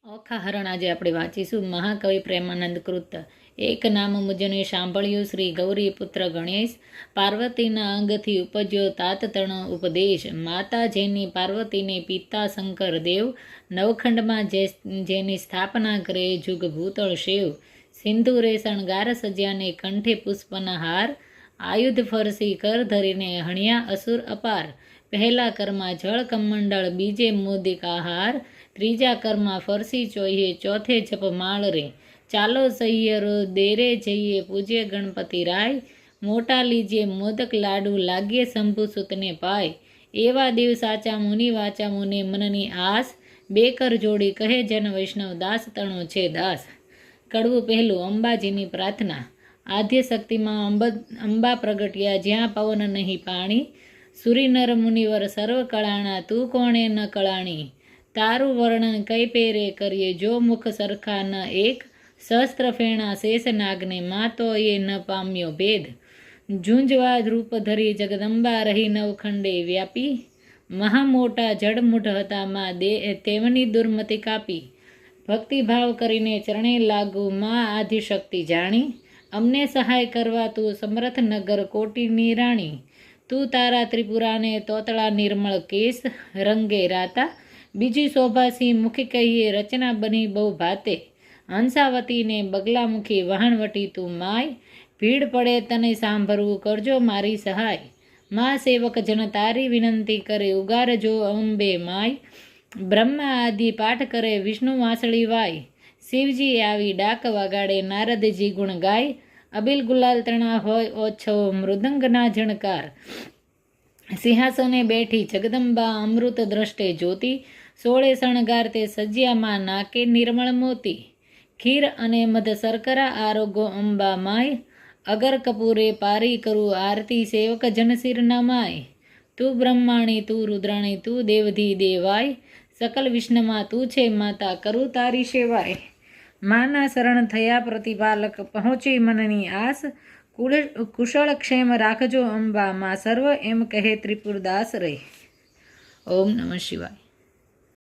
ઓખા હરણ આજે આપણે વાંચીશું. મહાકવિ પ્રેમાનંદ કૃત. એક નામ મુજને સાંભળ્યું શ્રી ગૌરી પુત્ર ગણેશ. પાર્વતીના અંગથી ઉપજ્યો તાતતણો ઉપદેશ. માતા જેની પાર્વતીને પિતા શંકર દેવ. નવખંડમાં જેની સ્થાપના કરે જુગ ભૂતળ શિવ. સિંધુરે શણગાર સજ્યાને કંઠે પુષ્પના હાર. આયુધ ફરસી કર ધરીને હણ્યા અસુર અપાર. પહેલા કરમાં જળ કમંડળ, બીજે મોદિકા હાર. ત્રીજા કરમાં ફરસી ચોઈએ, ચોથે જપ માળ રે. ચાલો સૈયરો દેરે જઈએ, પૂજ્ય ગણપતિ રાય. મોટા લીજે મોદક લાડુ, લાગ્યે શંભુ સુતને પાય. એવા દેવ સાચા મુનિ વાચા મુને મનની આસ. બે કર જોડી કહે જન વૈષ્ણવ, દાસ તણો છે દાસ. કડવું પહેલું. અંબાજીની પ્રાર્થના. આદ્ય શક્તિમાં અંબા પ્રગટ્યા, જ્યાં પવન નહીં પાણી. સુરી નર મુનિવર સર્વ કળાણા, તું કોણે ન કળાણી. તારું વર્ણન કઈ પેરે કરીએ, જો મુખ સરખા ન એક. શસ્ત્ર ફેણા શેષ નાગને, માં તો એ ન પામ્યો ભેદ. ઝુંઝવા રૂપ ધરી જગદંબા, રહી નવખંડે વ્યાપી. મહામોટા જડમૂઢ હતા માં, તેમની દુર્મતિ કાપી. ભક્તિભાવ કરીને ચરણે લાગુ, માં આદિશક્તિ જાણી. અમને સહાય કરવા તું સમર્થ નગર કોટીની રાણી. તું તારા ત્રિપુરાને તોતળા નિર્મળ કેસ રંગે રાતા. બીજી શોભાસી મુખી કહીએ, રચના બની બહુ ભાતે. હંસાવતીને બગલામુખી વહાણવટી તું માય. ભીડ પડે તને સાંભળવું, કરજો મારી સહાય. મા સેવક જન તારી વિનંતી કરે, ઉગારજો અંબે માય. બ્રહ્મા આદિ પાઠ કરે, વિષ્ણુ વાંસળી વાય. શિવજી આવી ડાક વગાડે, નારદજી ગુણ ગાય. અબિલ ગુલાલ તણા હોય ઓછો, મૃદંગના ઝણકાર. સિંહાસને બેઠી જગદંબા, અમૃત દ્રષ્ટે જ્યોતિ. સોળે શણગાર તે સજ્યામાં, નાકે નિર્મળ મોતી. ખીર અને મધ શર્કરા આરોગો અંબા માય. અગર કપૂરે પારી કરું આરતી, સેવક જનશિર નમાય. તું બ્રહ્માણી તું રુદ્રાણી, તું દેવધી દેવાય. સકલ વિષ્ણુમાં તું છે માતા, કરું તારી સેવાય. માના શરણ થયા પ્રતિપાલક, પહોંચી મનની આસ. કુશળ ક્ષેમ રાખજો અંબા માં, સર્વ એમ કહે ત્રિપુરદાસ રે. ઓમ નમઃ શિવાય.